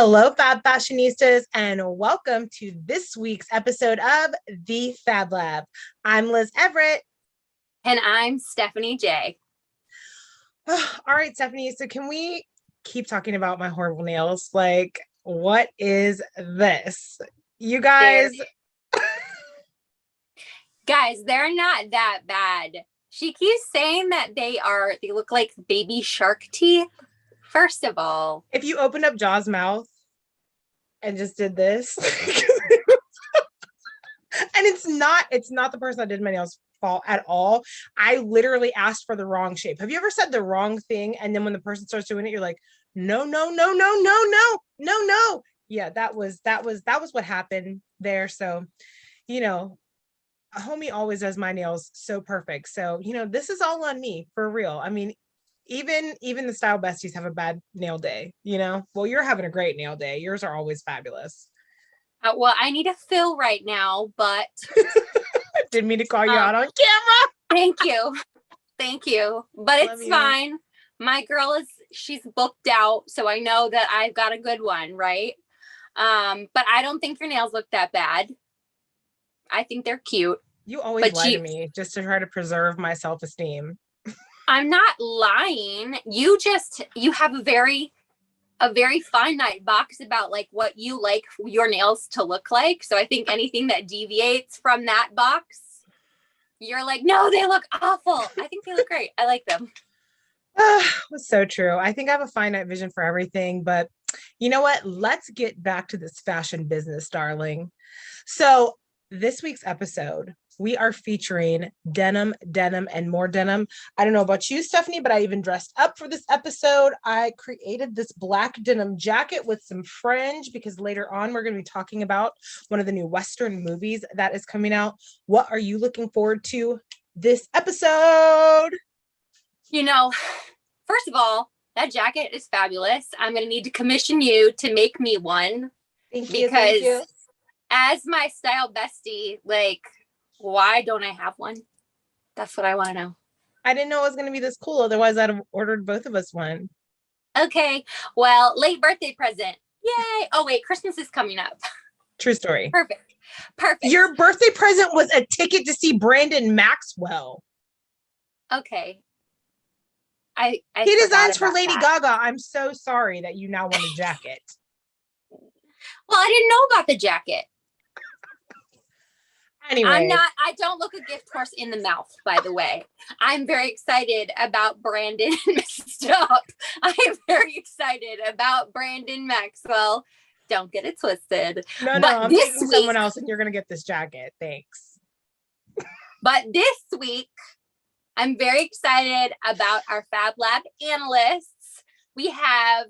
Hello, Fab Fashionistas, and welcome to this week's episode of the Fab Lab. I'm Liz Everett. And I'm Stephanie J. All right, Stephanie, so can we keep talking about my horrible nails? Like, what is this? You guys... Guys, they're not that bad. She keeps saying that they look like baby shark teeth. First of all, if you opened up Jaw's mouth and just did this, and it's not the person that did my nails fault at all. I literally asked for the wrong shape. Have you ever said the wrong thing and then when the person starts doing it, you're like, no. Yeah, that was what happened there. So, a homie always does my nails so perfect. So, this is all on me for real. I mean, even the style besties have a bad nail day, Well, you're having a great nail day. Yours are always fabulous. Well, I need a fill right now, but didn't mean to call you out on camera. Thank you. But it's fine. My girl she's booked out, so I know that I've got a good one, right? But I don't think your nails look that bad. I think they're cute. You always lie to me just to try to preserve my self-esteem. I'm not lying. You have a very finite box about like what you like your nails to look like. So I think anything that deviates from that box, you're like, no, they look awful. I think they look great. I like them. That's so true. I think I have a finite vision for everything, but you know what? Let's get back to this fashion business, darling. So this week's episode, we are featuring denim, and more denim. I don't know about you, Stephanie, but I even dressed up for this episode. I created this black denim jacket with some fringe because later on we're going to be talking about one of the new Western movies that is coming out. What are you looking forward to this episode? First of all, that jacket is fabulous. I'm going to need to commission you to make me one. Thank you. As my style bestie, like, why don't I have one? That's what I want to know. I didn't know it was going to be this cool. Otherwise, I'd have ordered both of us one. Okay. Well, late birthday present. Yay. Oh, wait. Christmas is coming up. True story. Perfect. Your birthday present was a ticket to see Brandon Maxwell. Okay. He designs for Lady Gaga. I'm so sorry that you now want a jacket. Well, I didn't know about the jacket. Anyway. I don't look a gift horse in the mouth, by the way. I'm very excited about Brandon. Stop. I am very excited about Brandon Maxwell. Don't get it twisted. No, I'm taking someone else and you're going to get this jacket. Thanks. But this week, I'm very excited about our Fab Lab Analysts. We have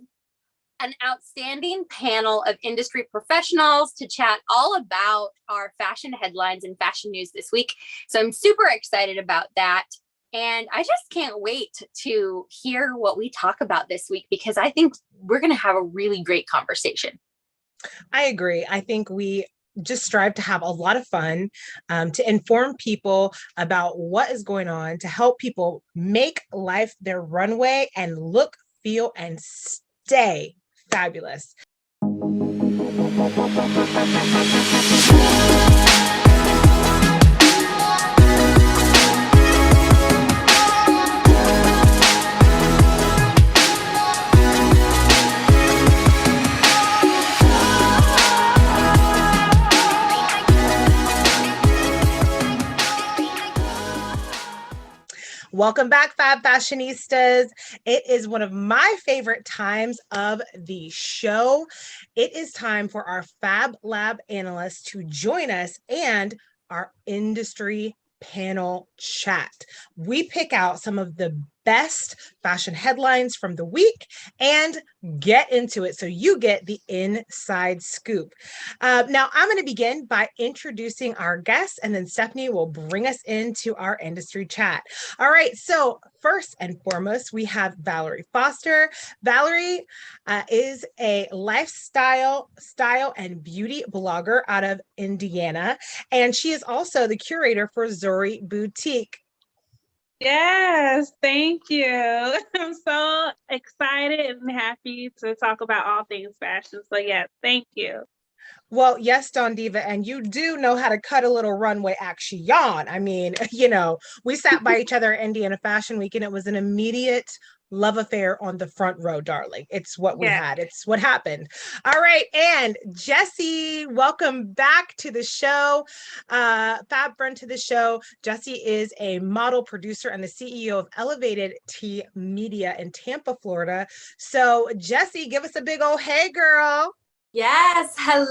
an outstanding panel of industry professionals to chat all about our fashion headlines and fashion news this week. So I'm super excited about that. And I just can't wait to hear what we talk about this week because I think we're going to have a really great conversation. I agree. I think we just strive to have a lot of fun, to inform people about what is going on, to help people make life their runway and look, feel, and stay fabulous. Welcome back, Fab Fashionistas. It is one of my favorite times of the show. It is time for our Fab Lab Analysts to join us and our industry panel chat. We pick out some of the best fashion headlines from the week and get into it so you get the inside scoop. Now, I'm going to begin by introducing our guests, and then Stephanie will bring us into our industry chat. All right, so first and foremost, we have Valarie Foster. Valarie is a lifestyle, style, and beauty blogger out of Indiana, and she is also the curator for Zurri Boutique. Yes, thank you. I'm so excited and happy to talk about all things fashion. So yes, thank you. Well, yes, Don Diva, and you do know how to cut a little runway action. I mean, we sat by each other at Indiana Fashion Week and it was an immediate love affair on the front row, darling. It's what we Yes. had. It's what happened. All right. And Jessie, welcome back to the show. Fab friend to the show. Jessie is a model, producer, and the CEO of Elevated T Media in Tampa, Florida. So, Jessie, give us a big old hey, girl. Yes. Hello.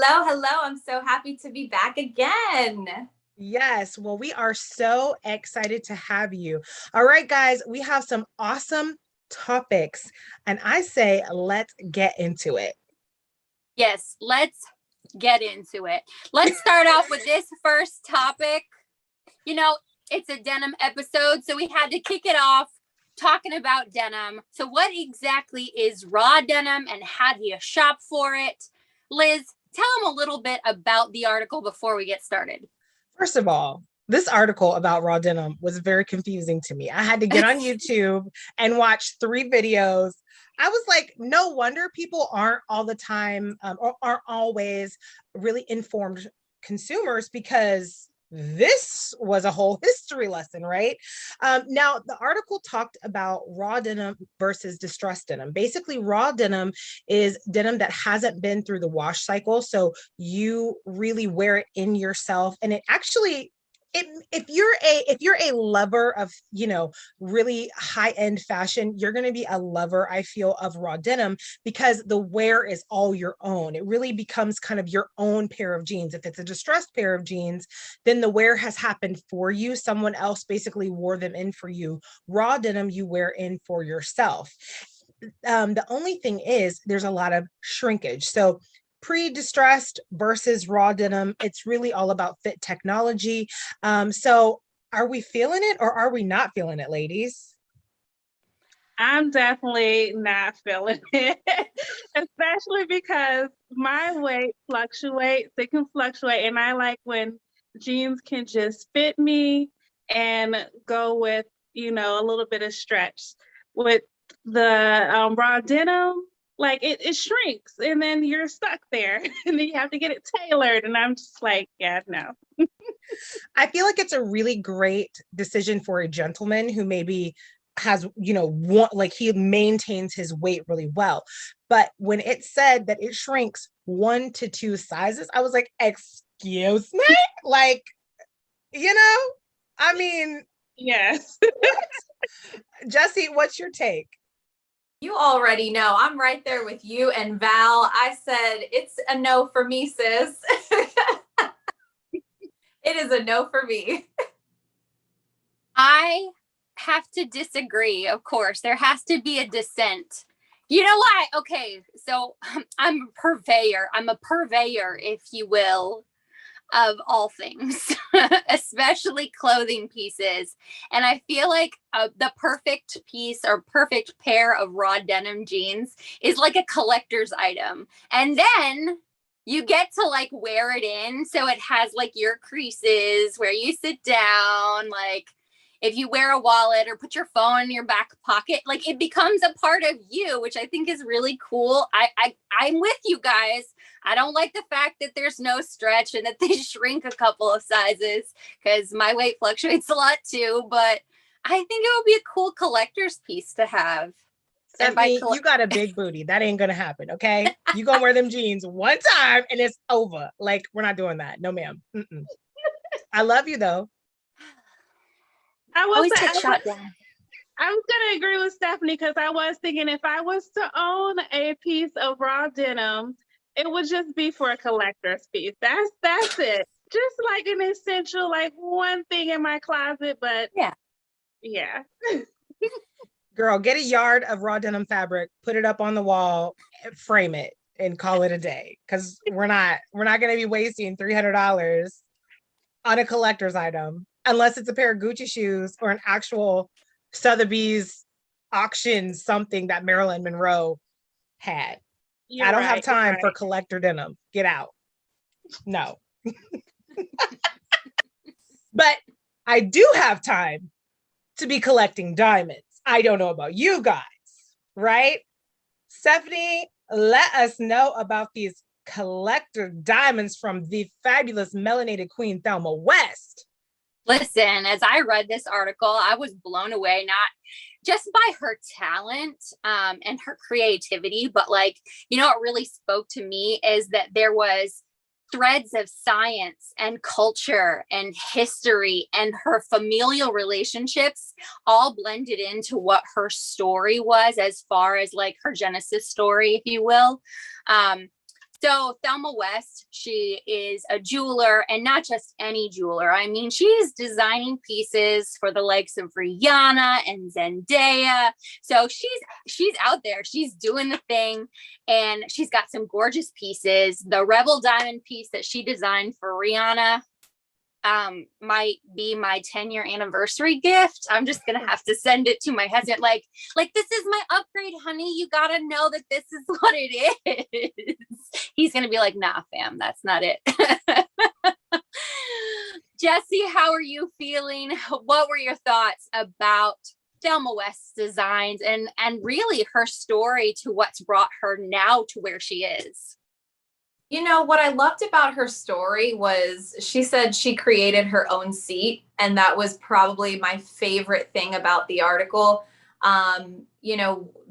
I'm so happy to be back again. Yes. Well, we are so excited to have you. All right, guys, we have some awesome topics, and I say let's get into it. Yes, let's get into it. Let's start off with this first topic. It's a denim episode, so we had to kick it off talking about denim. So what exactly is raw denim and how do you shop for it? Liz, tell them a little bit about the article before we get started. First of all, this article about raw denim was very confusing to me. I had to get on YouTube and watch 3 videos. I was like, no wonder people aren't all the time or aren't always really informed consumers, because this was a whole history lesson, right? Now, the article talked about raw denim versus distressed denim. Basically, raw denim is denim that hasn't been through the wash cycle. So you really wear it in yourself. And it actually, if you're a lover of really high-end fashion, you're going to be a lover, I feel, of raw denim, because the wear is all your own. It really becomes kind of your own pair of jeans. If it's a distressed pair of jeans, then the wear has happened for you. Someone else basically wore them in for you. Raw denim you wear in for yourself. The only thing is there's a lot of shrinkage. So pre-distressed versus raw denim, it's really all about fit technology. So are we feeling it or are we not feeling it, ladies? I'm definitely not feeling it, especially because my weight fluctuates. It can fluctuate, and I like when jeans can just fit me and go with, a little bit of stretch. With the raw denim, like it shrinks, and then you're stuck there, and then you have to get it tailored. And I'm just like, yeah, no. I feel like it's a really great decision for a gentleman who maybe has, like he maintains his weight really well. But when it said that it shrinks 1 to 2 sizes, I was like, excuse me? Like, I mean, yes. Jessie, what's your take? You already know I'm right there with you and Val. I said it's a no for me, sis. It is a no for me. I have to disagree, of course. There has to be a dissent. You know why? Okay, so I'm a purveyor. I'm a purveyor, if you will, of all things, especially clothing pieces. And I feel like the perfect piece or perfect pair of raw denim jeans is like a collector's item. And then you get to like wear it in. So it has like your creases where you sit down, like if you wear a wallet or put your phone in your back pocket, like it becomes a part of you, which I think is really cool. I'm with you guys. I don't like the fact that there's no stretch and that they shrink a couple of sizes because my weight fluctuates a lot too. But I think it would be a cool collector's piece to have. Stephanie, you got a big booty. That ain't gonna happen, okay? You gonna wear them jeans one time and it's over. Like, we're not doing that. No, ma'am. Mm-mm. I love you though. I was shot down. I was gonna agree with Stephanie because I was thinking if I was to own a piece of raw denim, it would just be for a collector's piece. That's it. Just like an essential, like one thing in my closet, but yeah. Girl, get a yard of raw denim fabric, put it up on the wall, frame it, and call it a day. Because we're not gonna be wasting $300 on a collector's item unless it's a pair of Gucci shoes or an actual Sotheby's auction, something that Marilyn Monroe had. I don't have time for collector denim. Get out. No. But I do have time to be collecting diamonds. I don't know about you guys, right? Stephanie, let us know about these collector diamonds from the fabulous melanated queen, Thelma West. Listen, as I read this article, I was blown away, not just by her talent and her creativity, but like, what really spoke to me is that there was threads of science and culture and history and her familial relationships all blended into what her story was, as far as like her genesis story, if you will. So Thelma West, she is a jeweler, and not just any jeweler. I mean, she's designing pieces for the likes of Rihanna and Zendaya. So she's out there, she's doing the thing, and she's got some gorgeous pieces. The Rebel Diamond piece that she designed for Rihanna might be my 10-year anniversary gift. I'm just gonna have to send it to my husband. Like this is my upgrade, honey. You gotta know that this is what it is. He's gonna be like, nah, fam, that's not it. Jesse, how are you feeling? What were your thoughts about Thelma West's designs and really her story to what's brought her now to where she is? What I loved about her story was she said she created her own seat. And that was probably my favorite thing about the article.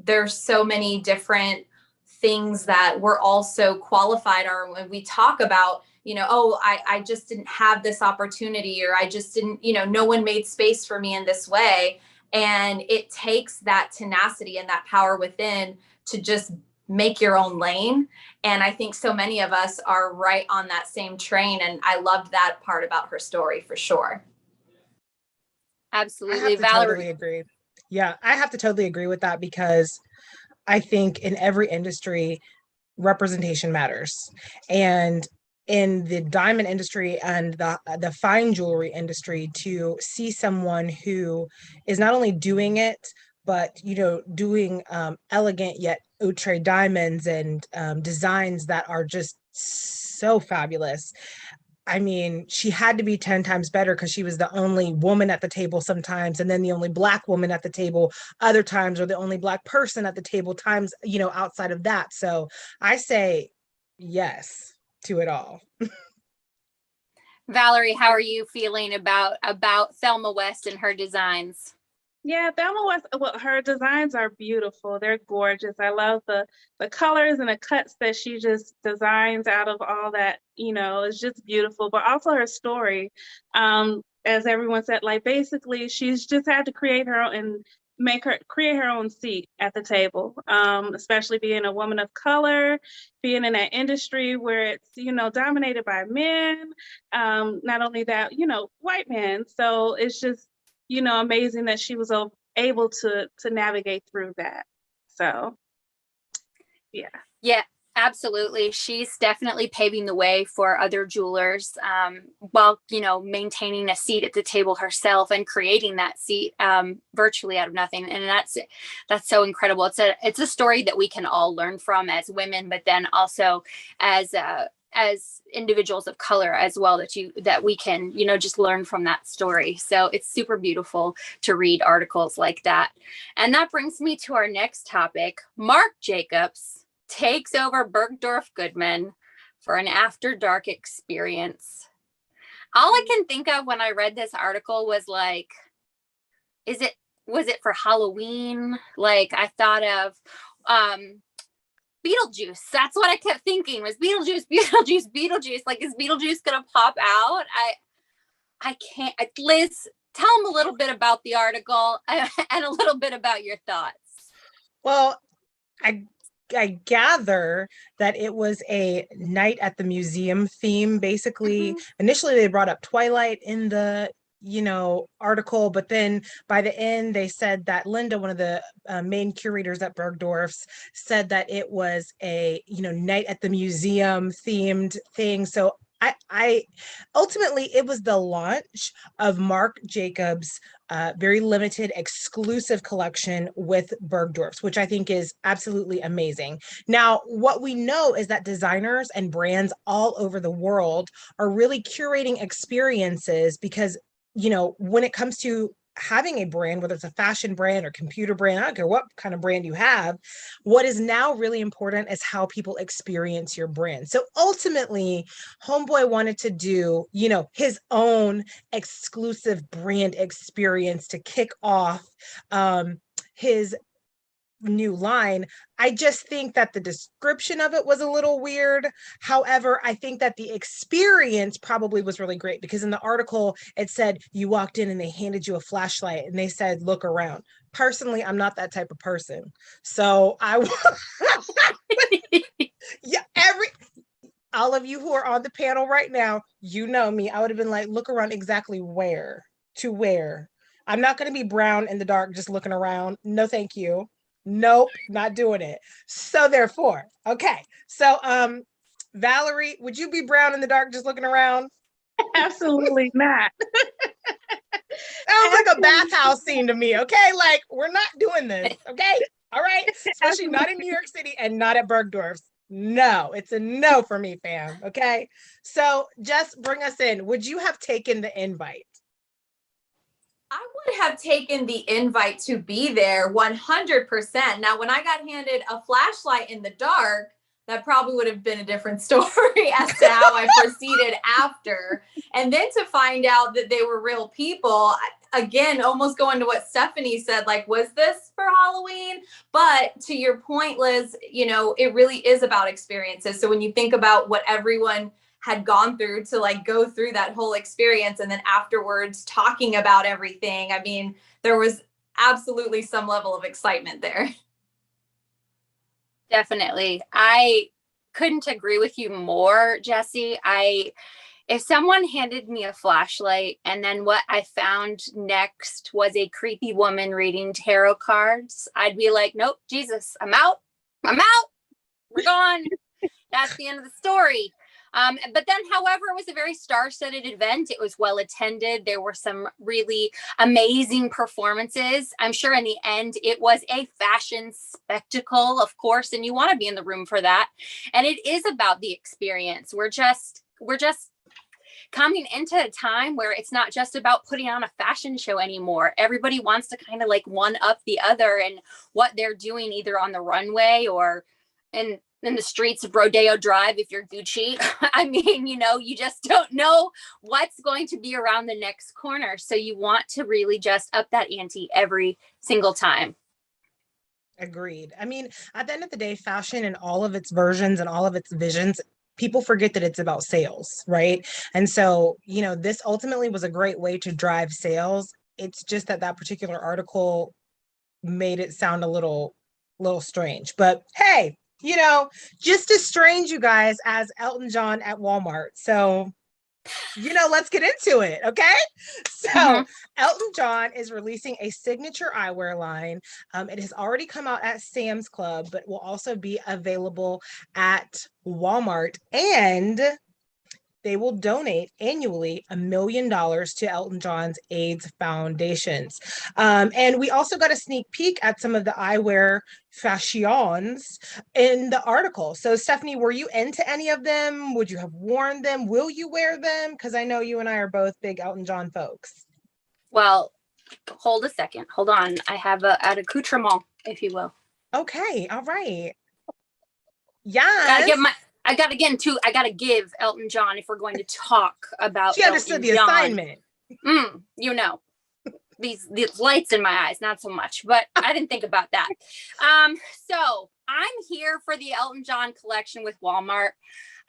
There's so many different things that we're also qualified are when we talk about, I just didn't have this opportunity, or I just didn't, no one made space for me in this way. And it takes that tenacity and that power within to just make your own lane. And I think so many of us are right on that same train. And I loved that part about her story for sure. Absolutely. Valarie. Totally agree. Yeah, I have to totally agree with that, because I think in every industry, representation matters. And in the diamond industry and the fine jewelry industry, to see someone who is not only doing it, but doing elegant yet outre diamonds and designs that are just so fabulous. I mean, she had to be 10 times better, because she was the only woman at the table sometimes, and then the only Black woman at the table other times, or the only Black person at the table times, outside of that. So I say yes to it all. Valarie, how are you feeling about Thelma West and her designs? Yeah, Thelma West, well, her designs are beautiful. They're gorgeous. I love the colors and the cuts that she just designs out of all that, it's just beautiful. But also her story, as everyone said, like basically she's just had to create her own and create her own seat at the table, especially being a woman of color, being in that industry where it's, dominated by men, not only that, white men. So it's just, amazing that she was able to navigate through that. So, yeah. Yeah, absolutely. She's definitely paving the way for other jewelers, while, maintaining a seat at the table herself and creating that seat virtually out of nothing. And that's so incredible. It's a story that we can all learn from as women, but then also as individuals of color as well, that we can, just learn from that story. So it's super beautiful to read articles like that. And that brings me to our next topic. Marc Jacobs takes over Bergdorf Goodman for an after dark experience. All I can think of when I read this article was like, was it for Halloween? Like I thought of, Beetlejuice. That's what I kept thinking was Beetlejuice. Like, is Beetlejuice gonna pop out? I can't. Liz, tell them a little bit about the article and a little bit about your thoughts. Well, I gather that it was a night at the museum theme. Basically, Initially they brought up Twilight in the article, but then by the end they said that Linda, one of the main curators at Bergdorf's, said that it was a night at the museum themed thing. So I ultimately it was the launch of Marc Jacobs' very limited exclusive collection with Bergdorf's, which I think is absolutely amazing. Now, what we know is that designers and brands all over the world are really curating experiences, because when it comes to having a brand, whether it's a fashion brand or computer brand, I don't care what kind of brand you have, what is now really important is how people experience your brand. So ultimately, Homeboy wanted to do, you know, his own exclusive brand experience to kick off his new line. I just think that the description of it was a little weird. However, I think that the experience probably was really great, because in the article it said you walked in and they handed you a flashlight and they said, look around. Personally, I'm not that type of person. So yeah, all of you who are on the panel right now, you know me. I would have been like, look around exactly where to where. I'm not going to be brown in the dark just looking around. No, thank you. Nope, not doing it. So therefore, okay. So Valarie, would you be brown in the dark just looking around? Absolutely not. Sounds like a bathhouse scene to me, okay? Like, we're not doing this, okay? All right? Especially not in New York City and not at Bergdorf's. No, it's a no for me, fam, okay? So just bring us in. Would you have taken the invite? I would have taken the invite to be there 100%. Now, when I got handed a flashlight in the dark, that probably would have been a different story as to how I proceeded after. And then to find out that they were real people, again, almost going to what Stephanie said, like, was this for Halloween? But to your point, Liz, you know, it really is about experiences. So when you think about what everyone had gone through to like go through that whole experience and then afterwards talking about everything, I mean, there was absolutely some level of excitement there. Definitely. I couldn't agree with you more, Jessie. If someone handed me a flashlight and then what I found next was a creepy woman reading tarot cards, I'd be like, nope, Jesus, I'm out. We're gone. That's the end of the story. But then, however, it was a very star-studded event. It was well attended. There were some really amazing performances. I'm sure in the end, it was a fashion spectacle, of course, and you want to be in the room for that. And it is about the experience. We're just coming into a time where it's not just about putting on a fashion show anymore. Everybody wants to kind of like one up the other and what they're doing either on the runway or in the streets of Rodeo Drive if you're Gucci. I mean, you know, you just don't know what's going to be around the next corner. So you want to really just up that ante every single time. Agreed. I mean, at the end of the day, fashion and all of its versions and all of its visions, people forget that it's about sales, right? And so, you know, this ultimately was a great way to drive sales. It's just that that particular article made it sound a little strange. But hey, you know, just as strange, you guys, as Elton John at Walmart. So, you know, let's get into it, okay? So Elton John is releasing a signature eyewear line. It has already come out at Sam's Club, but will also be available at Walmart, and they will donate annually $1 million to Elton John's AIDS foundations. And we also got a sneak peek at some of the eyewear fashions in the article. So Stephanie, were you into any of them? Would you have worn them? Will you wear them? Because I know you and I are both big Elton John folks. Well, hold a second. Hold on. I have an accoutrement, if you will. Okay. All right. Yeah. I gotta give Elton John if we're going to talk about. She understood the assignment. You know, these lights in my eyes, not so much, but I didn't think about that. So I'm here for the Elton John collection with Walmart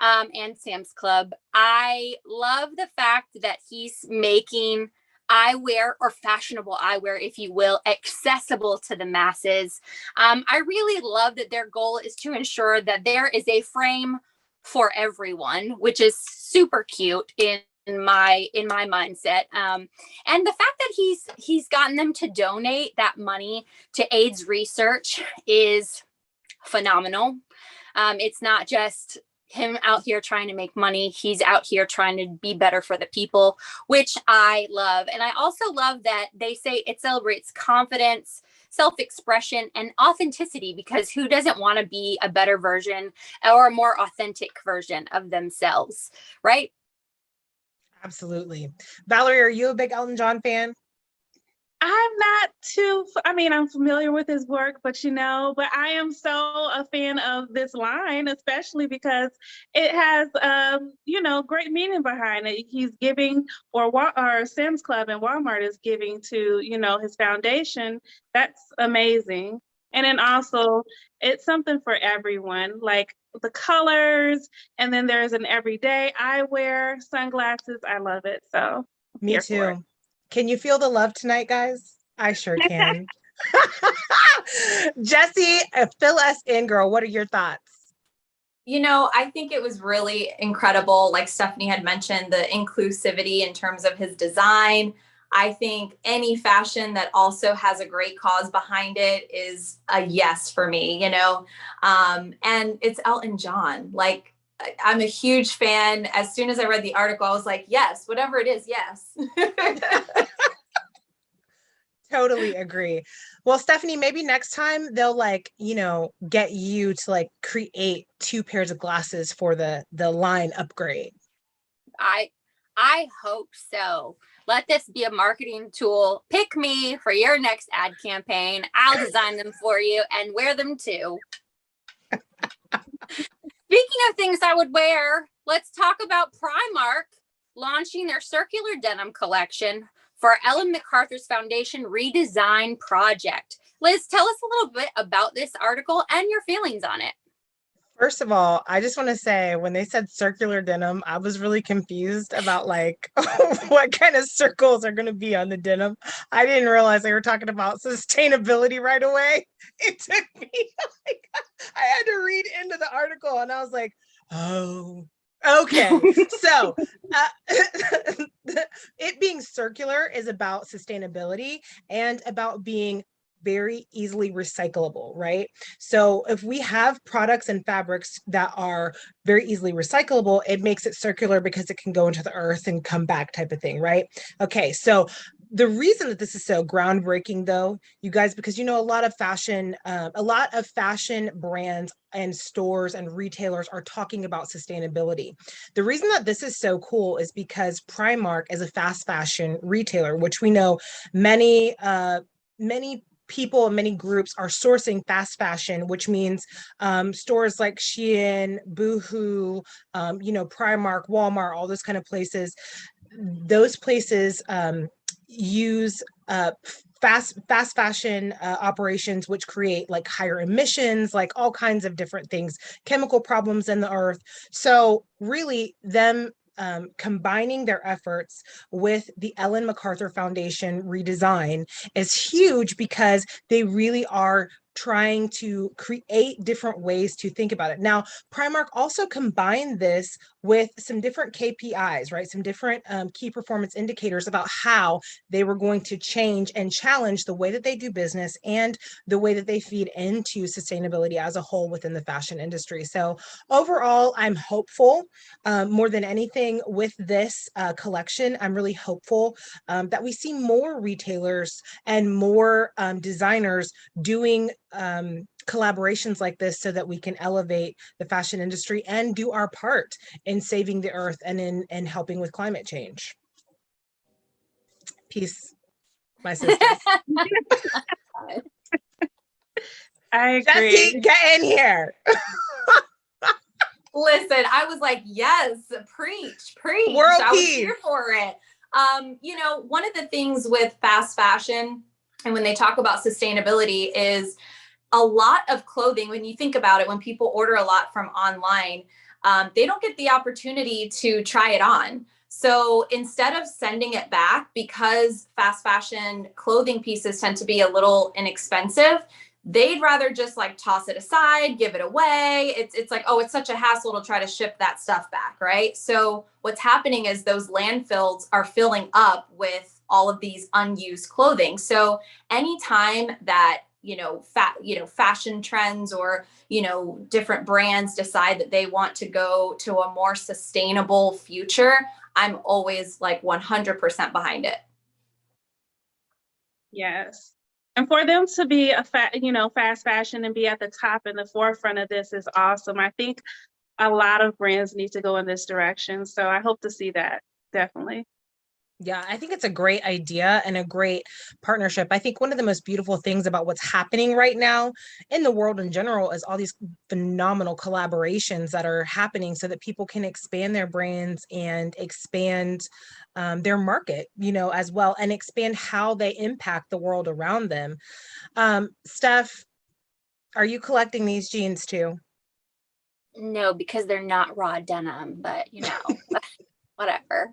and Sam's Club. I love the fact that he's making eyewear, or fashionable eyewear, if you will, accessible to the masses. I really love that their goal is to ensure that there is a frame for everyone, which is super cute in my mindset. And the fact that he's gotten them to donate that money to AIDS research is phenomenal. It's not just him out here trying to make money. He's out here trying to be better for the people, which I love. And I also love that they say it celebrates confidence, self-expression, and authenticity, because who doesn't want to be a better version or a more authentic version of themselves, right? Absolutely. Valarie, are you a big Elton John fan? I'm not too, I mean, I'm familiar with his work, but but I am so a fan of this line, especially because it has, great meaning behind it. He's giving, or Sam's Club and Walmart is giving to, his foundation. That's amazing. And then also, it's something for everyone, like the colors, and then there's an everyday eyewear, sunglasses. I love it. So Me too. Can you feel the love tonight, guys? I sure can. Jessie, fill us in, girl. What are your thoughts? I think it was really incredible. Like Stephanie had mentioned, the inclusivity in terms of his design. I think any fashion that also has a great cause behind it is a yes for me, and it's Elton John. Like, I'm a huge fan. As soon as I read the article, I was like, yes, whatever it is, yes. Totally agree. Well, Stephanie, maybe next time they'll get you to create 2 pairs of glasses for the line upgrade. I hope so. Let this be a marketing tool. Pick me for your next ad campaign. I'll design them for you and wear them too. Speaking of things I would wear, let's talk about Primark launching their circular denim collection for Ellen MacArthur's Foundation redesign project. Liz, tell us a little bit about this article and your feelings on it. First of all, I just want to say when they said circular denim, I was really confused about what kind of circles are going to be on the denim. I didn't realize they were talking about sustainability right away. It took me, I had to read into the article and I was like, oh, okay. So it being circular is about sustainability and about being very easily recyclable, right? So if we have products and fabrics that are very easily recyclable, it makes it circular because it can go into the earth and come back type of thing, right? Okay, so the reason that this is so groundbreaking though, you guys, because a lot of fashion brands and stores and retailers are talking about sustainability. The reason that this is so cool is because Primark is a fast fashion retailer, which we know many people and many groups are sourcing fast fashion, which means stores like Shein, Boohoo, Primark, Walmart, all those kind of places. Those places use fast fashion operations, which create higher emissions, all kinds of different things, chemical problems in the earth. So really them combining their efforts with the Ellen MacArthur Foundation redesign is huge because they really are trying to create different ways to think about it. Now, Primark also combined this with some different KPIs, right? Some different key performance indicators about how they were going to change and challenge the way that they do business and the way that they feed into sustainability as a whole within the fashion industry. So overall, I'm hopeful more than anything with this collection. I'm really hopeful that we see more retailers and more designers doing collaborations like this so that we can elevate the fashion industry and do our part in saving the earth and in helping with climate change. Peace, my sisters. I agree. Jessie, get in here. Listen, I was like, yes, preach. World I was peace. here for it. One of the things with fast fashion and when they talk about sustainability is a lot of clothing. When you think about it, when people order a lot from online, they don't get the opportunity to try it on. So instead of sending it back, because fast fashion clothing pieces tend to be a little inexpensive, they'd rather just toss it aside, give it away. It's like, oh, it's such a hassle to try to ship that stuff back, right? So what's happening is those landfills are filling up with all of these unused clothing. So anytime that fashion trends or different brands decide that they want to go to a more sustainable future, I'm always 100% behind it. Yes. And for them to be fast fashion and be at the top and the forefront of this is awesome. I think a lot of brands need to go in this direction. So I hope to see that, definitely. Yeah, I think it's a great idea and a great partnership. I think one of the most beautiful things about what's happening right now in the world in general is all these phenomenal collaborations that are happening so that people can expand their brands and expand their market, as well, and expand how they impact the world around them. Steph, are you collecting these jeans too? No, because they're not raw denim, but whatever.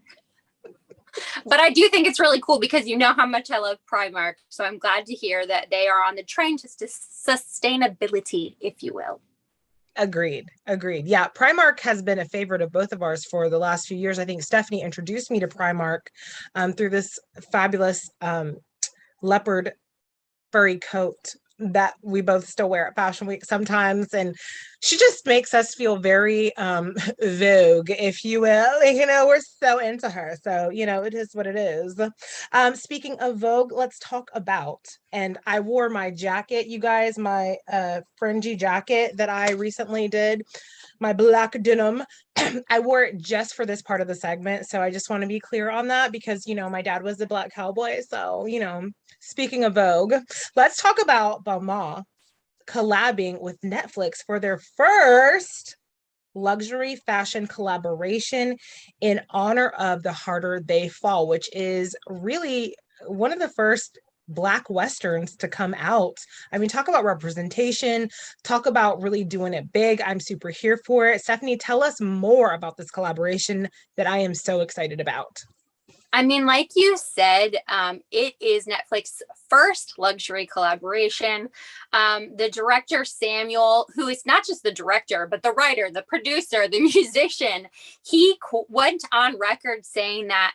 But I do think it's really cool because you know how much I love Primark. So I'm glad to hear that they are on the train to sustainability, if you will. Agreed. Yeah, Primark has been a favorite of both of ours for the last few years. I think Stephanie introduced me to Primark through this fabulous leopard furry coat that we both still wear at Fashion Week sometimes. And she just makes us feel very Vogue, if you will. We're so into her. So, it is what it is. Speaking of Vogue, let's talk about, and I wore my jacket, you guys, my fringy jacket that I recently did, my black denim. I wore it just for this part of the segment. So I just want to be clear on that because, my dad was a black cowboy. So, speaking of Vogue, let's talk about Balmain collabing with Netflix for their first luxury fashion collaboration in honor of The Harder They Fall, which is really one of the first Black Westerns to come out. I mean, talk about representation, talk about really doing it big. I'm super here for it. Stephanie, tell us more about this collaboration that I am so excited about. I mean, like you said, it is Netflix's first luxury collaboration. The director, Samuel, who is not just the director, but the writer, the producer, the musician, he went on record saying that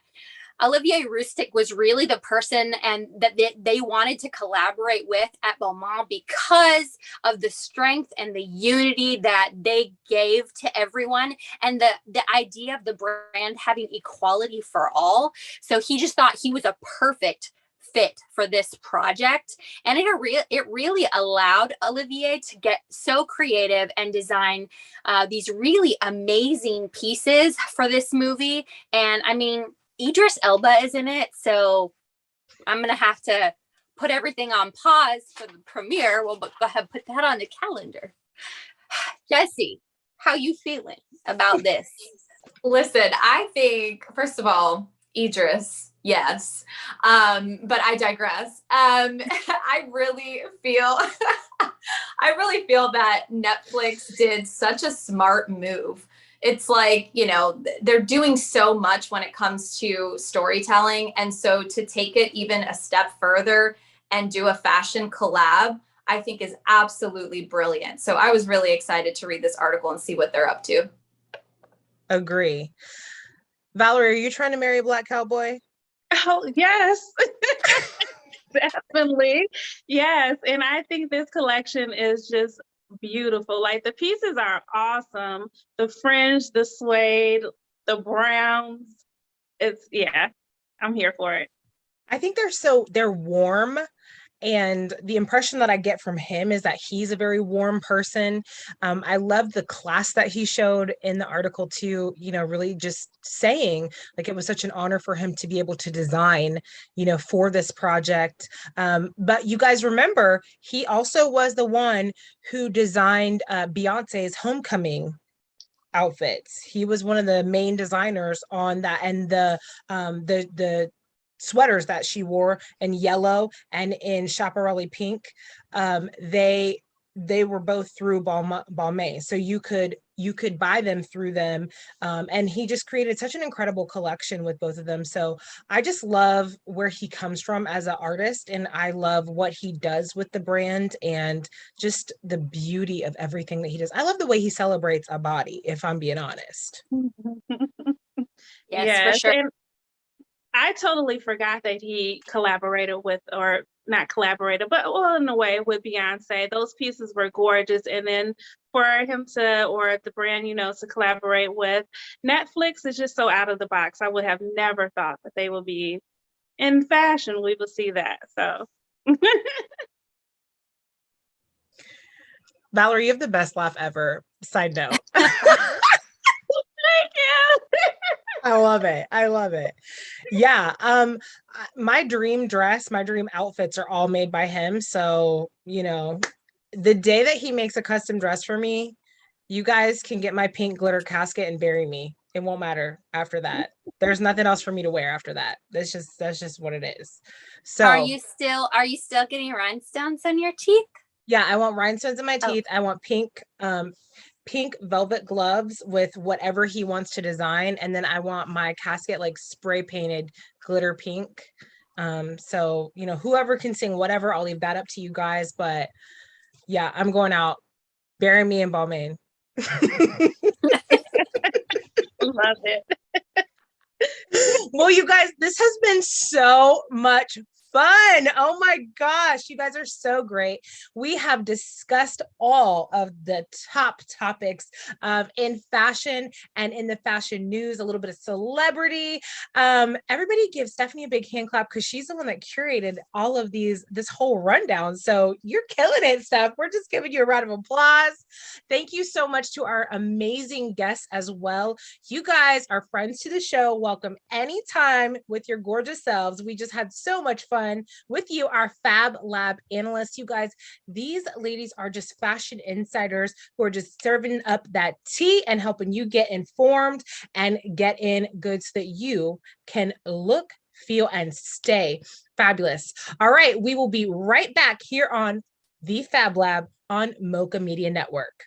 Olivier Rousteing was really the person and that they wanted to collaborate with at Balmain because of the strength and the unity that they gave to everyone and the idea of the brand having equality for all. So he just thought he was a perfect fit for this project, and it really allowed Olivier to get so creative and design these really amazing pieces for this movie. And I mean, Idris Elba is in it, so I'm gonna have to put everything on pause for the premiere. We'll go ahead and put that on the calendar. Jesse, how you feeling about this? Listen, I think, first of all, Idris, yes. But I digress. I really feel that Netflix did such a smart move. It's like, they're doing so much when it comes to storytelling. And so to take it even a step further and do a fashion collab, I think is absolutely brilliant. So I was really excited to read this article and see what they're up to. Agree. Valarie, are you trying to marry a black cowboy? Oh, yes. Definitely. Yes. And I think this collection is just beautiful. Like the pieces are awesome. The fringe, the suede, the browns. I'm here for it. I think they're warm. And the impression that I get from him is that he's a very warm person. I love the class that he showed in the article too, really just saying like it was such an honor for him to be able to design, for this project. But you guys remember, he also was the one who designed Beyonce's homecoming outfits. He was one of the main designers on that, and the sweaters that she wore in yellow and in chaparral pink, they were both through Balmain, so you could buy them through them, and he just created such an incredible collection with both of them. So I just love where he comes from as an artist, and I love what he does with the brand and just the beauty of everything that he does. I love the way he celebrates a body, if I'm being honest. Yes, for sure. And I totally forgot that he collaborated with, or not collaborated, but in a way with Beyonce. Those pieces were gorgeous. And then for him or the brand, to collaborate with Netflix is just so out of the box. I would have never thought that they would be in fashion. We will see that. So. Valarie, you have the best laugh ever. Side note. Thank you. I love it. I love it. Yeah. My dream dress, my dream outfits are all made by him. So, the day that he makes a custom dress for me, you guys can get my pink glitter casket and bury me. It won't matter after that. There's nothing else for me to wear after that. That's just what it is. So Are you still getting rhinestones on your teeth? yeah, I want rhinestones in my teeth. I want pink velvet gloves with whatever he wants to design. And then I want my casket like spray painted glitter pink. So, whoever can sing whatever, I'll leave that up to you guys. But yeah, I'm going out. Bury me in Balmain. Love it. Well, you guys, this has been so much fun. Oh my gosh, you guys are so great. We have discussed all of the top topics in fashion and in the fashion news, a little bit of celebrity. Everybody give Stephanie a big hand clap because she's the one that curated all of this whole rundown. So you're killing it, Steph. We're just giving you a round of applause. Thank you so much to our amazing guests as well. You guys are friends to the show. Welcome anytime with your gorgeous selves. We just had so much fun with you, our Fab Lab analysts. You guys, these ladies are just fashion insiders who are just serving up that tea and helping you get informed and get in good so that you can look, feel, and stay fabulous. All right, we will be right back here on the Fab Lab on Mocha Media Network.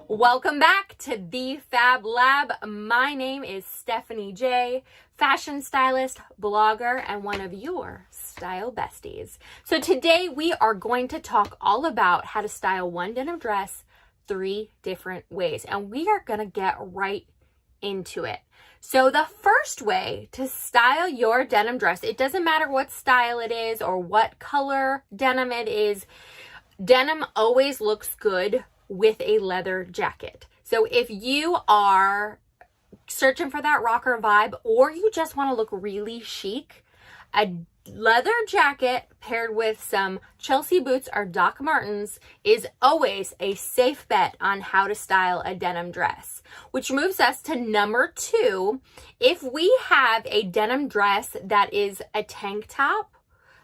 Welcome back to the Fab Lab. My name is Stephanie J, fashion stylist, blogger, and one of your style besties. So today we are going to talk all about how to style one denim dress 3 different ways, and we are going to get right into it. So the first way to style your denim dress, it doesn't matter what style it is or what color denim it is, denim always looks good with a leather jacket. So if you are searching for that rocker vibe or you just want to look really chic, a leather jacket paired with some Chelsea boots or Doc Martens is always a safe bet on how to style a denim dress. Which moves us to number 2. If we have a denim dress that is a tank top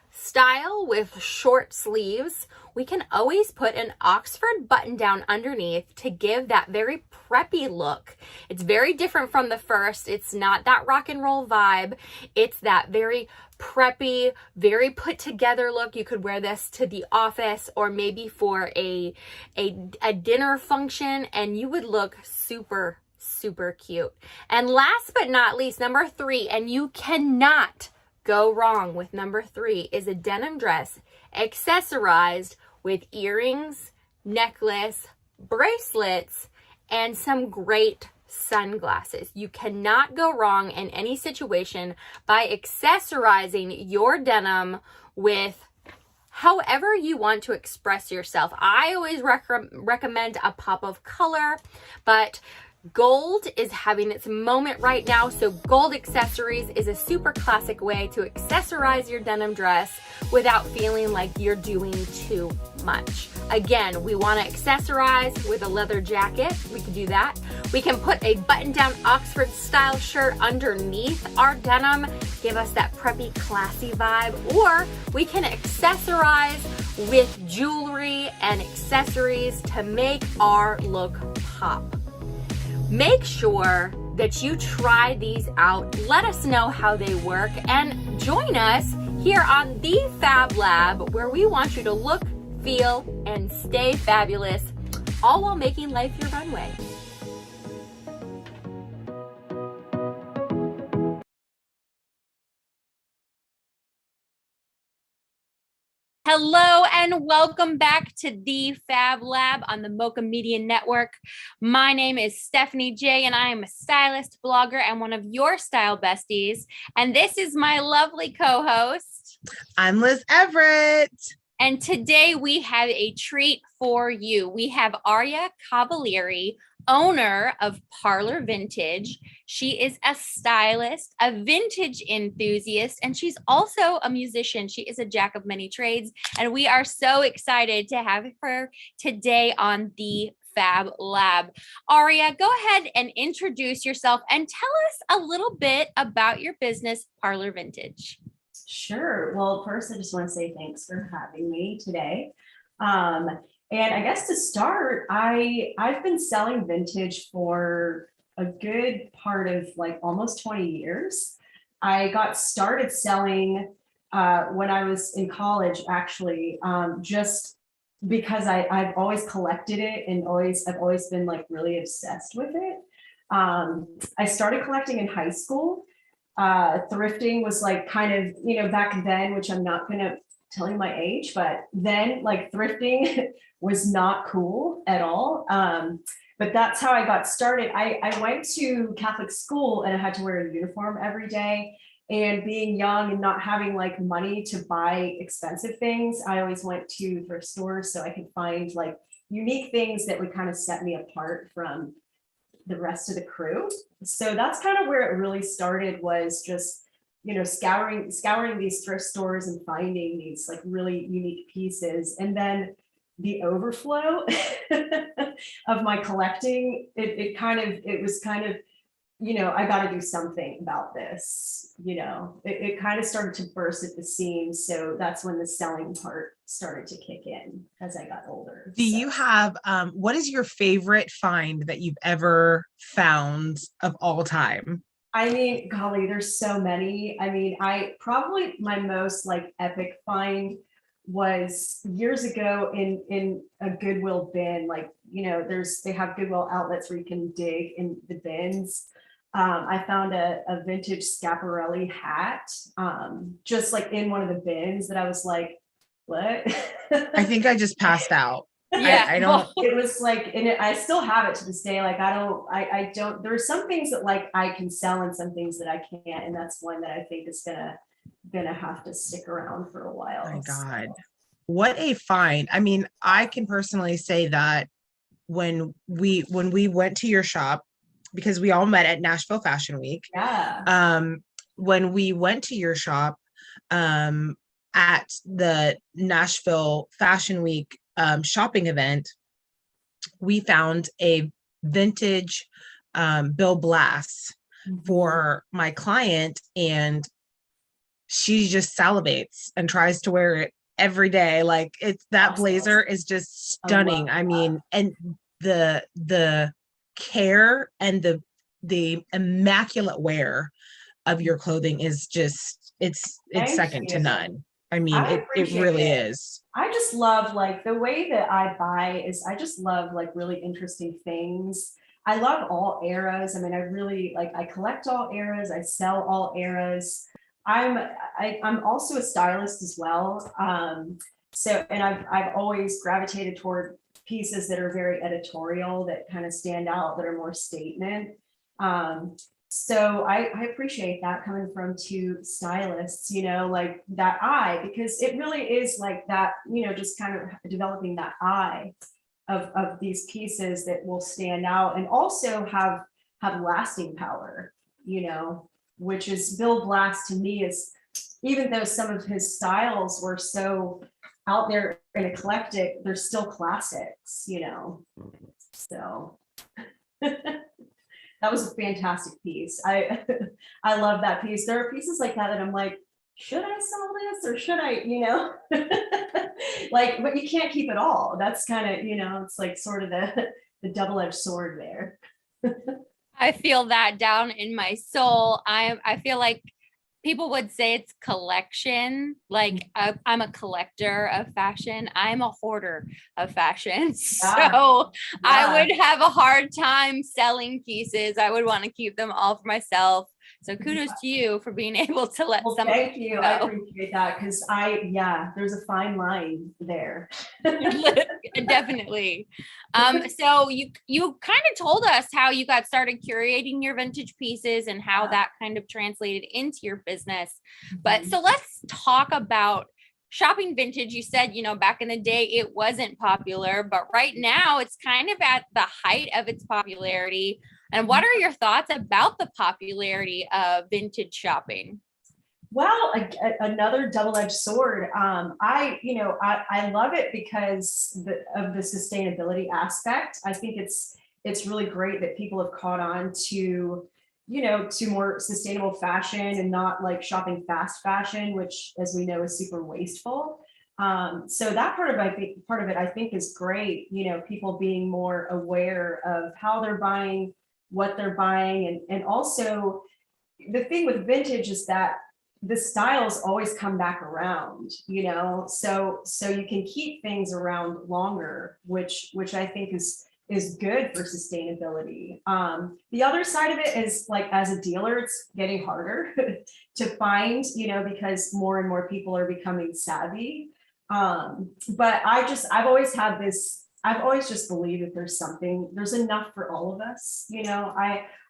style with short sleeves, we can always put an Oxford button down underneath to give that very preppy look. It's very different from the first. It's not that rock and roll vibe. It's that very preppy, very put together look. You could wear this to the office or maybe for a dinner function and you would look super, super cute. And last but not least, number 3, and you cannot go wrong with number 3, is a denim dress accessorized with earrings, necklace, bracelets, and some great sunglasses. You cannot go wrong in any situation by accessorizing your denim with however you want to express yourself. I always recommend a pop of color, but gold is having its moment right now, so gold accessories is a super classic way to accessorize your denim dress without feeling like you're doing too much. Again, we want to accessorize with a leather jacket. We can do that. We can put a button-down Oxford style shirt underneath our denim, give us that preppy, classy vibe, or we can accessorize with jewelry and accessories to make our look pop. Make sure that you try these out. Let us know how they work and join us here on the Fab Lab, where we want you to look, feel, and stay fabulous, all while making life your runway. Hello and welcome back to the Fab Lab on the Mocha Media Network. My name is Stephanie J and I am a stylist, blogger, and one of your style besties. And this is my lovely co-host. I'm Liz Everett. And today we have a treat for you. We have Aria Cavaliere, owner of Parlour Vintage. She is a stylist, a vintage enthusiast, and she's also a musician. She is a jack of many trades, and we are so excited to have her today on the Fab Lab. Aria, go ahead and introduce yourself and tell us a little bit about your business, Parlour Vintage. Sure. Well, first, I just want to say thanks for having me today. And I guess to start, I've been selling vintage for a good part of like almost 20 years. I got started selling when I was in college, actually, just because I've always collected it and I've always been like really obsessed with it. I started collecting in high school. Thrifting was like kind of, back then, which I'm not going to tell you my age, but then like thrifting was not cool at all. But that's how I got started. I went to Catholic school and I had to wear a uniform every day. And being young and not having like money to buy expensive things, I always went to thrift stores so I could find like unique things that would kind of set me apart from the rest of the crew. So that's kind of where it really started, was just, scouring these thrift stores and finding these like really unique pieces. And then the overflow of my collecting, it was kind of, I got to do something about this, it kind of started to burst at the seams. So that's when the selling part started to kick in as I got older. Do you have, what is your favorite find that you've ever found of all time? I mean, golly, there's so many. I mean, probably my most like epic find was years ago in a Goodwill bin. Like, they have Goodwill outlets where you can dig in the bins. I found a vintage Schiaparelli hat, just like in one of the bins that I was like, what? I think I just passed out. Yeah, I don't. It was like, and I still have it to this day. Like, I don't, there are some things that like I can sell and some things that I can't. And that's one that I think is gonna have to stick around for a while. Oh my God. What a find. I mean, I can personally say that when we went to your shop, because we all met at Nashville Fashion Week. Yeah. When we went to your shop at the Nashville Fashion Week shopping event, we found a vintage Bill Blass for my client, and she just salivates and tries to wear it every day. Like, it's that blazer is just stunning. I mean, and the care and the immaculate wear of your clothing is just, it's second to none. I mean, it really is. I just love like the way that I buy is I just love like really interesting things. I love all eras. I mean, I really like, I collect all eras. I sell all eras. I'm also a stylist as well. So, and I've always gravitated toward pieces that are very editorial, that kind of stand out, that are more statement. So I appreciate that coming from two stylists, like that eye, because it really is like that, just kind of developing that eye of these pieces that will stand out and also have lasting power, which is Bill Blass to me is, even though some of his styles were so out there and eclectic, they're still classics, so that was a fantastic piece. I love that piece. There are pieces like that I'm like, should I sell this or should I, like, but you can't keep it all. That's kind of, it's like sort of the double-edged sword there. I feel that down in my soul. I feel like people would say it's collection. Like I'm a collector of fashion. I'm a hoarder of fashion. So I would have a hard time selling pieces. I would want to keep them all for myself. So kudos to you for being able to let some. Thank you. Go. I appreciate that, because there's a fine line there. Definitely. So you kind of told us how you got started curating your vintage pieces and how that kind of translated into your business. But so let's talk about shopping vintage, you said, back in the day, it wasn't popular, but right now it's kind of at the height of its popularity. And what are your thoughts about the popularity of vintage shopping? Well, another double-edged sword. I love it because of the sustainability aspect. I think it's really great that people have caught on to, to more sustainable fashion and not like shopping fast fashion, which, as we know, is super wasteful. So that part of it, I think, is great. People being more aware of how they're buying, what they're buying, and also the thing with vintage is that the styles always come back around, so you can keep things around longer, which I think is good for sustainability. The other side of it is, like, as a dealer, it's getting harder to find, because more and more people are becoming savvy. But I've always just believed that there's enough for all of us.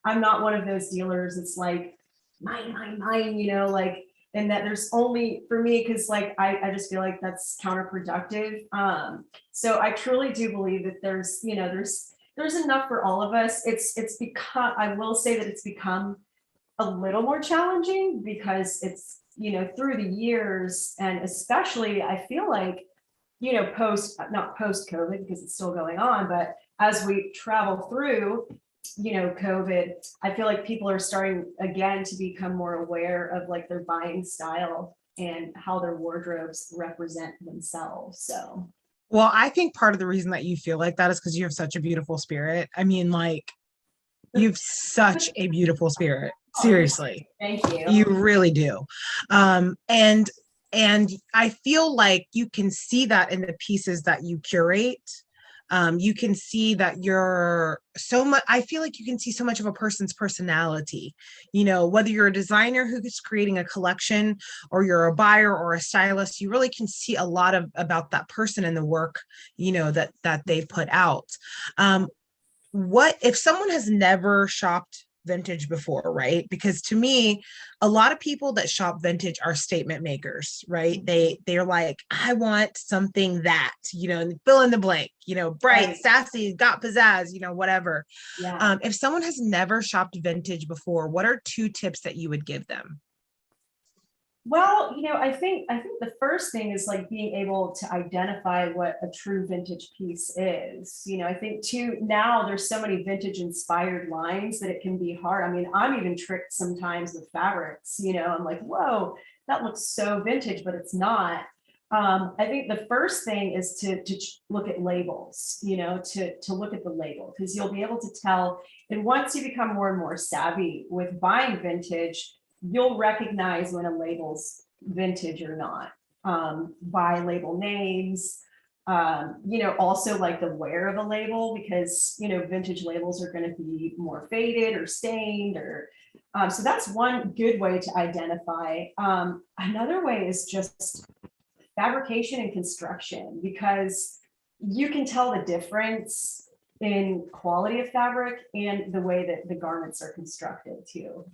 I'm not one of those dealers that's like, mine, like, and that there's only for me, because like I just feel like that's counterproductive. So I truly do believe that there's enough for all of us. It's become, I will say that it's become a little more challenging because it's, through the years, and especially I feel like, not post COVID, because it's still going on, but as we travel through, COVID, I feel like people are starting again to become more aware of like their buying style and how their wardrobes represent themselves. So, well, I think part of the reason that you feel like that is because you have such a beautiful spirit. I mean, like, you have such a beautiful spirit. Seriously. Thank you. You really do. And I feel like you can see that in the pieces that you curate. You can see that I feel like you can see so much of a person's personality, whether you're a designer who's creating a collection or you're a buyer or a stylist, you really can see a lot about that person in the work, that they put out. What if someone has never shopped vintage before, right? Because to me, a lot of people that shop vintage are statement makers, right? They're like, I want something that, fill in the blank, bright, Right. sassy, got pizzazz, whatever. Yeah. If someone has never shopped vintage before, what are 2 tips that you would give them? Well, I think the first thing is like being able to identify what a true vintage piece is. I think too, now there's so many vintage inspired lines that it can be hard. I mean, I'm even tricked sometimes with fabrics, I'm like, whoa, that looks so vintage, but it's not. I think the first thing is to look at labels, to look at the label, because you'll be able to tell. And once you become more and more savvy with buying vintage, you'll recognize when a label's vintage or not, by label names, also like the wear of a label, because, vintage labels are going to be more faded or stained, or so that's one good way to identify. Another way is just fabrication and construction, because you can tell the difference in quality of fabric and the way that the garments are constructed too.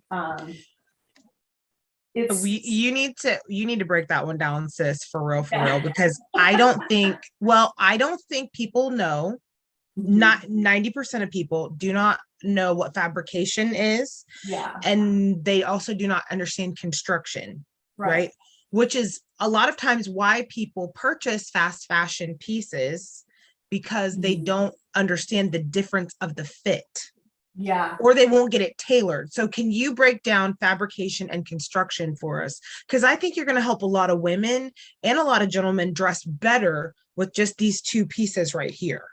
You need to break that one down, sis, for real, because I don't think people know. Not 90% of people do not know what fabrication is. Yeah. And they also do not understand construction, right? Which is a lot of times why people purchase fast fashion pieces, because they don't understand the difference of the fit. Yeah. Or they won't get it tailored. So can you break down fabrication and construction for us? Because I think you're going to help a lot of women and a lot of gentlemen dress better with just these 2 pieces right here.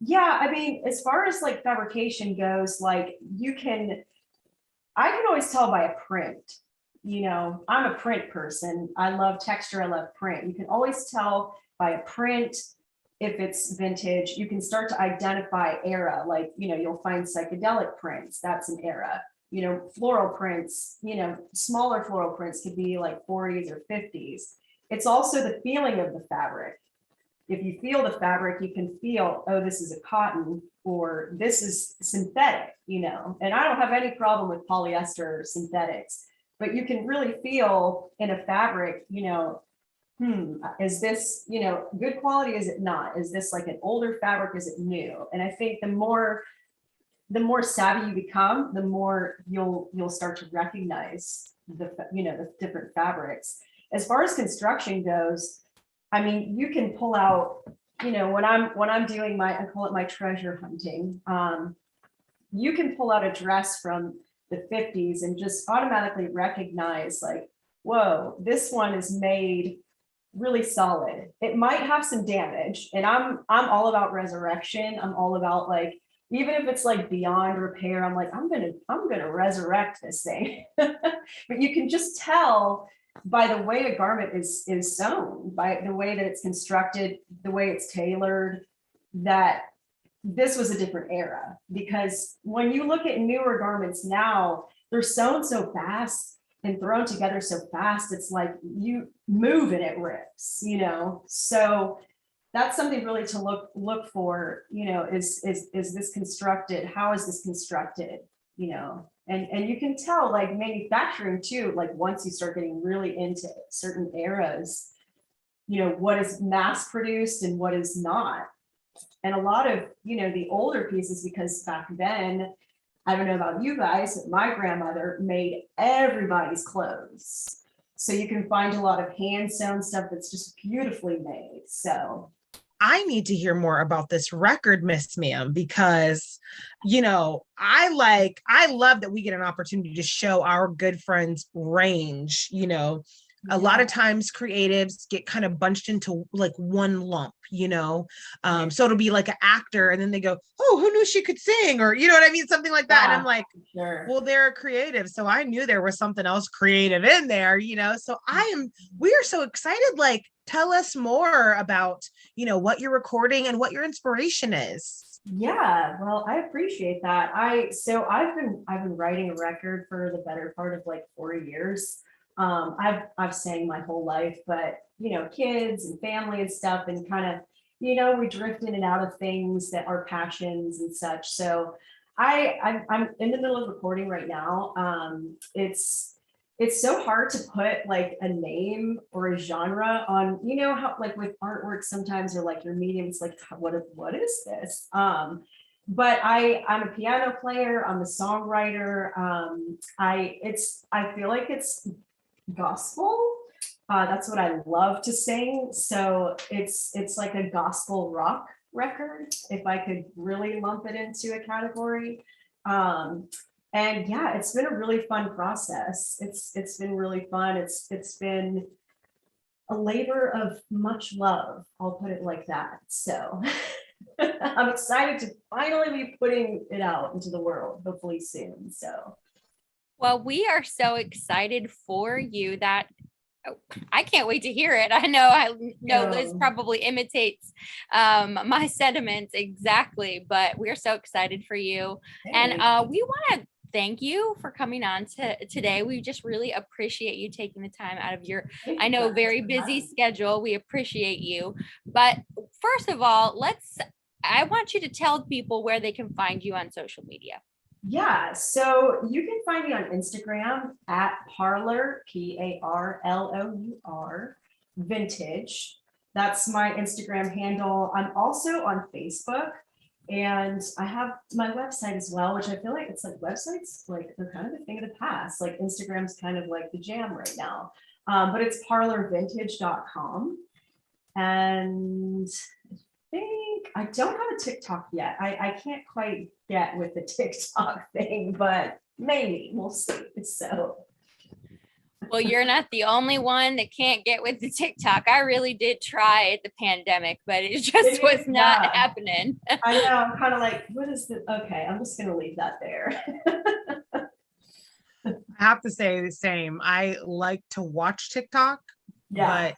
Yeah, I mean, as far as like fabrication goes, like I can always tell by a print. I'm a print person. I love texture, I love print. You can always tell by a print if it's vintage. You can start to identify era, like, you'll find psychedelic prints, that's an era. Floral prints, smaller floral prints could be like 40s or 50s. It's also the feeling of the fabric. If you feel the fabric, you can feel, oh, this is a cotton, or this is synthetic, and I don't have any problem with polyester or synthetics, but you can really feel in a fabric, is this, good quality? Is it not? Is this like an older fabric? Is it new? And I think the more savvy you become, the more you'll start to recognize the different fabrics. As far as construction goes, I mean, you can pull out, when I'm doing I call it my treasure hunting. You can pull out a dress from the 50s and just automatically recognize, like, whoa, this one is made really solid. It might have some damage, and I'm all about resurrection. I'm all about, like, even if it's like beyond repair, I'm like, I'm gonna resurrect this thing. But you can just tell by the way a garment is sewn, by the way that it's constructed, the way it's tailored, that this was a different era. Because when you look at newer garments now, they're sewn so fast and thrown together so fast, it's like you move and it rips, so that's something really to look for, is this constructed? How is this constructed? And you can tell, like, manufacturing too, like, once you start getting really into certain eras, what is mass produced and what is not. And a lot of, the older pieces, because back then, I don't know about you guys, but my grandmother made everybody's clothes. So you can find a lot of hand sewn stuff that's just beautifully made. So I need to hear more about this record, Miss Ma'am, because, I love that we get an opportunity to show our good friends range. A lot of times creatives get kind of bunched into like one lump, so it'll be like an actor and then they go, oh, who knew she could sing? Or, you know what I mean? Something like that. And I'm like, well, they're a creative. So I knew there was something else creative in there, so we are so excited. Like, tell us more about, what you're recording and what your inspiration is. Yeah, well, I appreciate that. I've been writing a record for the better part of like 4 years. I've sang my whole life, but kids and family and stuff, and kind of, we drift in and out of things that are passions and such. So I'm in the middle of recording right now. It's so hard to put like a name or a genre on, how like with artwork sometimes, or like your medium, it's like, what is this? But I'm a piano player, I'm a songwriter. I feel like it's gospel. That's what I love to sing. So it's like a gospel rock record, if I could really lump it into a category. And yeah, it's been a really fun process. It's been really fun. It's been a labor of much love. I'll put it like that. So I'm excited to finally be putting it out into the world, hopefully soon. So. Well, we are so excited for you that I can't wait to hear it. I know Liz probably imitates my sentiments exactly, but we're so excited for you. Hey. And we want to thank you for coming on today. We just really appreciate you taking the time out of your, I know, very busy schedule. We appreciate you. But first of all, I want you to tell people where they can find you on social media. Yeah, so you can find me on Instagram at Parlour, Parlour, vintage. That's my Instagram handle. I'm also on Facebook, and I have my website as well, which I feel like it's like websites, like they're kind of a thing of the past. Like Instagram's kind of like the jam right now, but it's parlourvintage.com. And I don't have a TikTok yet. I can't quite get with the TikTok thing, but maybe we'll see. So. Well, you're not the only one that can't get with the TikTok. I really did try at the pandemic, but it just was not happening. I know. I'm kind of like, what is the? Okay, I'm just going to leave that there. I have to say the same. I like to watch TikTok, but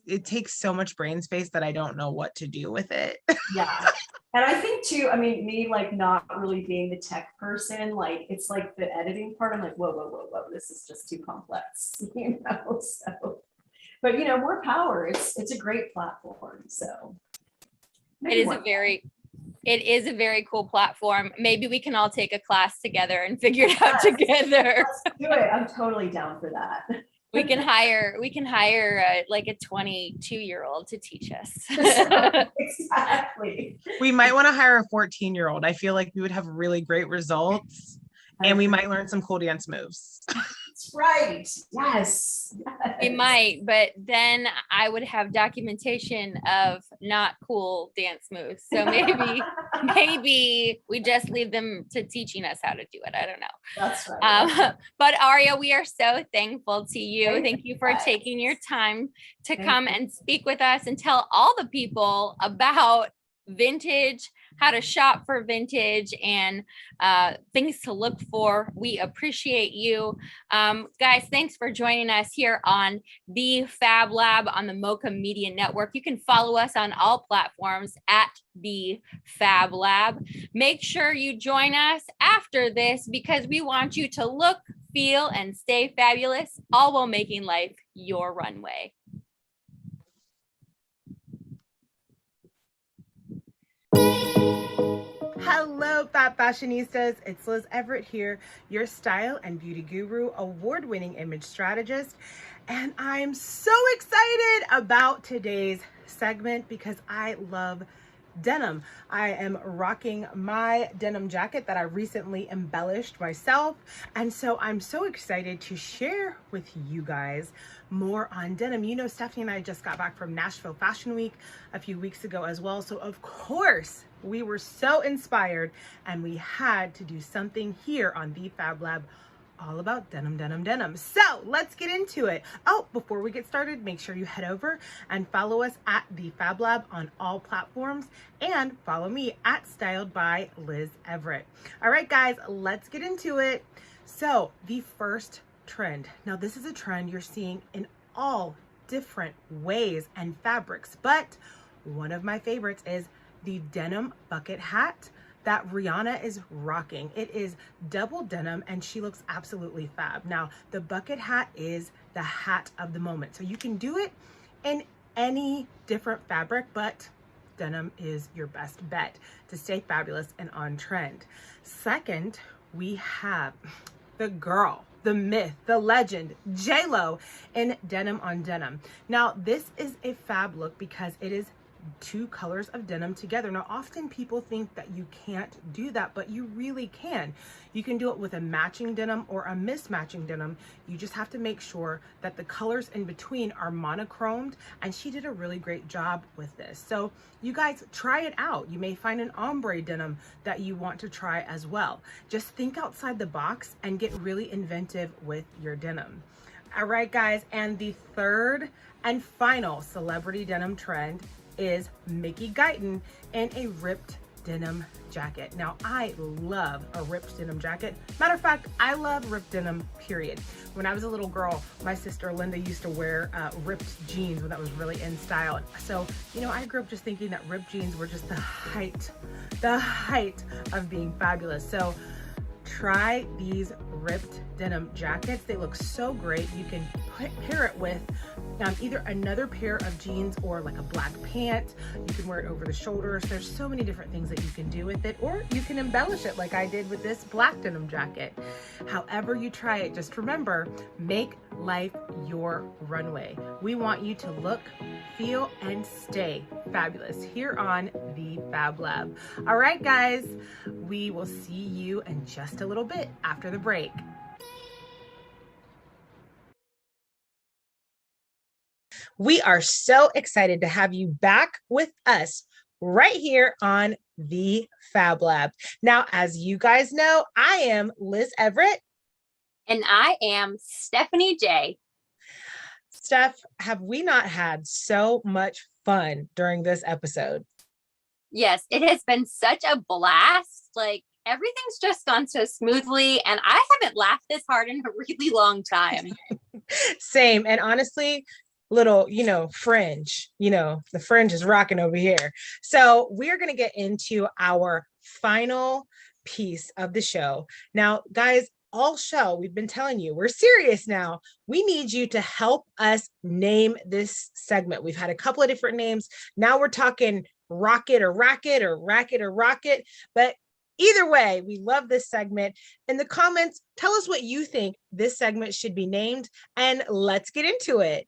it takes so much brain space that I don't know what to do with it. Yeah. And I think too, I mean, me like not really being the tech person, like it's like the editing part, I'm like, whoa, this is just too complex, so, but more power. It's a great platform. So it is a very cool platform. Maybe we can all take a class together and figure it out together. Let's do it. I'm totally down for that. We can hire like a 22-year-old to teach us. Exactly. We might want to hire a 14-year-old. I feel like we would have really great results and we might learn some cool dance moves. That's right. Yes. We might, but then I would have documentation of not cool dance moves. So maybe we just leave them to teaching us how to do it. I don't know. That's right. But Aria, we are so thankful to you. Thank you for taking your time to come and speak with us and tell all the people about vintage, how to shop for vintage, and things to look for. We appreciate you. Guys, thanks for joining us here on the Fab Lab on the Mocha Media Network. You can follow us on all platforms at the Fab Lab. Make sure you join us after this because we want you to look, feel, and stay fabulous, all while making life your runway. Hello, Fab Fashionistas. It's Liz Everett here, your style and beauty guru, award-winning image strategist. And I'm so excited about today's segment because I love denim. I am rocking my denim jacket that I recently embellished myself. And so I'm so excited to share with you guys more on denim. You know, Stephanie and I just got back from Nashville Fashion Week a few weeks ago as well. So of course, we were so inspired and we had to do something here on the Fab Lab all about denim, denim, denim. So let's get into it. Oh, before we get started, make sure you head over and follow us at the Fab Lab on all platforms and follow me at Styled by Liz Everett. All right, guys, let's get into it. So the first trend. Now this is a trend you're seeing in all different ways and fabrics, but one of my favorites is the denim bucket hat that Rihanna is rocking. It is double denim and she looks absolutely fab. Now, the bucket hat is the hat of the moment. So you can do it in any different fabric, but denim is your best bet to stay fabulous and on trend. Second, we have the girl, the myth, the legend, J-Lo in denim on denim. Now, this is a fab look because it is two colors of denim together. Now, often people think that you can't do that, but you really can. You can do it with a matching denim or a mismatching denim. You just have to make sure that the colors in between are monochromed, and she did a really great job with this. So you guys try it out. You may find an ombre denim that you want to try as well. Just think outside the box and get really inventive with your denim. All right, guys, and the third and final celebrity denim trend is Mickey Guyton in a ripped denim jacket. Now, I love a ripped denim jacket. Matter of fact, I love ripped denim, period. When I was a little girl, my sister Linda used to wear ripped jeans when that was really in style. So, you know, I grew up just thinking that ripped jeans were just the height of being fabulous. So try these ripped denim jackets. They look so great. You can pair it with either another pair of jeans or like a black pant. You can wear it over the shoulders. There's so many different things that you can do with it, or you can embellish it like I did with this black denim jacket. However you try it, just remember, make life your runway. We want you to look, feel, and stay fabulous here on the Fab Lab. All right, guys, we will see you in just a little bit after the break. We are so excited to have you back with us right here on the Fab Lab. Now, as you guys know, I am Liz Everett. And I am Stephanie J. Steph, have we not had so much fun during this episode? Yes, it has been such a blast. Like, everything's just gone so smoothly, and I haven't laughed this hard in a really long time. Same. And honestly, little, fringe, the fringe is rocking over here. So we're going to get into our final piece of the show. Now, guys, all show, we've been telling you, we're serious now. We need you to help us name this segment. We've had a couple of different names. Now we're talking rocket or racket or racket or rocket, but Either way, we love this segment. In the comments, tell us what you think this segment should be named, and let's get into it.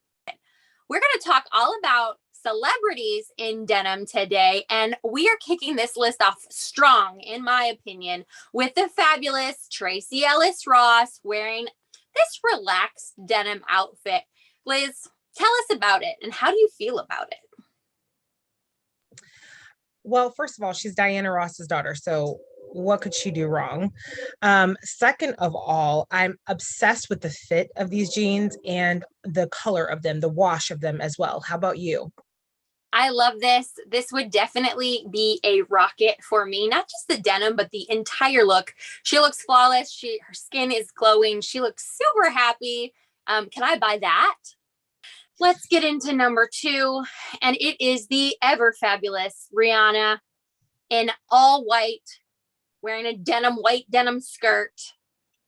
We're going to talk all about celebrities in denim today, and we are kicking this list off strong, in my opinion, with the fabulous Tracee Ellis Ross wearing this relaxed denim outfit. Liz, tell us about it, and how do you feel about it? Well, first of all, she's Diana Ross's daughter, so what could she do wrong? Second of all, I'm obsessed with the fit of these jeans and the color of them, the wash of them as well. How about you? I love this. This would definitely be a rocket for me. Not just the denim, but the entire look. She looks flawless. Her skin is glowing. She looks super happy. Can I buy that? Let's get into number 2. And it is the ever fabulous Rihanna in all white, wearing a white denim skirt.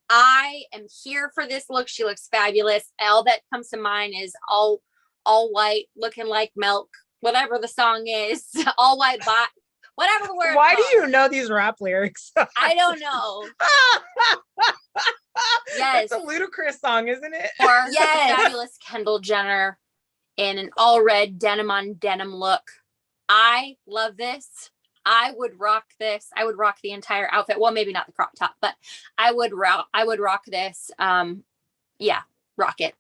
I am here for this look. She looks fabulous. All that comes to mind is all white, looking like milk, whatever the song is, all white bot, whatever the word. Why do you know these rap lyrics? I don't know. Yes. It's a ludicrous song, isn't it? Or yes. Fabulous Kendall Jenner in an all red denim on denim look. I love this. I would rock this. I would rock the entire outfit. Well, maybe not the crop top, but I would rock this. Yeah, rock it.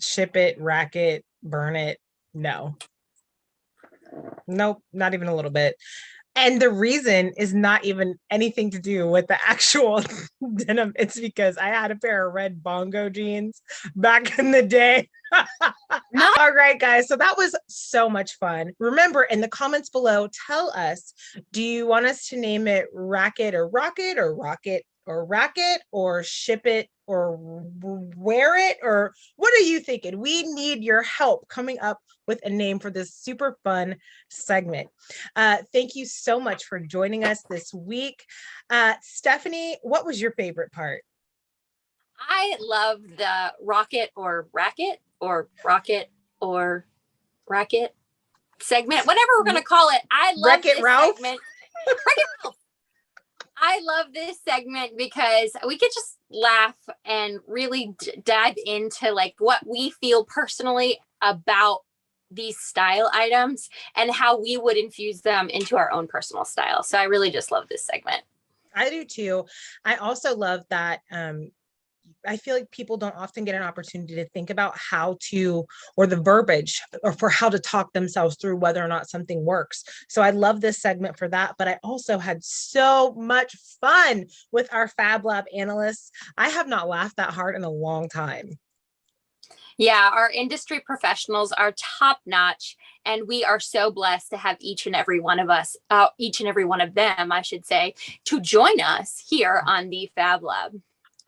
Ship it, rack it, burn it. No. Nope, not even a little bit. And the reason is not even anything to do with the actual denim. It's because I had a pair of red bongo jeans back in the day. All right, guys. So that was so much fun. Remember, in the comments below, tell us, do you want us to name it Racket or Rocket or Rocket or Racket or Ship It or Wear It? Or what are you thinking? We need your help coming up with a name for this super fun segment. Thank you so much for joining us this week. Stephanie, what was your favorite part? I love the Rocket or Racket or Rocket or Racket segment, whatever we're going to call it. I love Wreck-It this Ralph? segment. Wreck-It Ralph. I love this segment because we could just laugh and really dive into like what we feel personally about these style items and how we would infuse them into our own personal style. So I really just love this segment. I do too. I also love that I feel like people don't often get an opportunity to think about how to, or the verbiage, or for how to talk themselves through whether or not something works. So I love this segment for that, but I also had so much fun with our Fab Lab analysts. I have not laughed that hard in a long time. Yeah, our industry professionals are top notch, and we are so blessed to have each and every one of them, I should say, to join us here on the Fab Lab.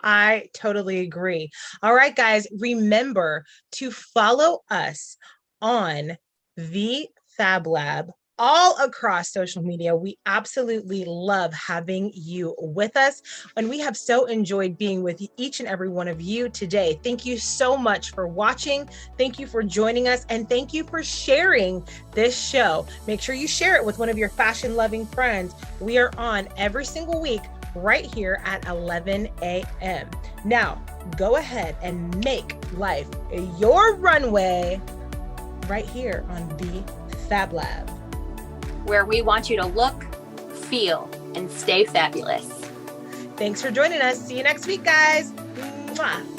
I totally agree. All right, guys, remember to follow us on the Fab Lab all across social media. We absolutely love having you with us, and we have so enjoyed being with each and every one of you today. Thank you so much for watching. Thank you for joining us, and thank you for sharing this show. Make sure you share it with one of your fashion-loving friends. We are on every single week right here at 11 a.m. Now, go ahead and make life your runway right here on the Fab Lab, where we want you to look, feel, and stay fabulous. Thanks for joining us. See you next week, guys. Mwah.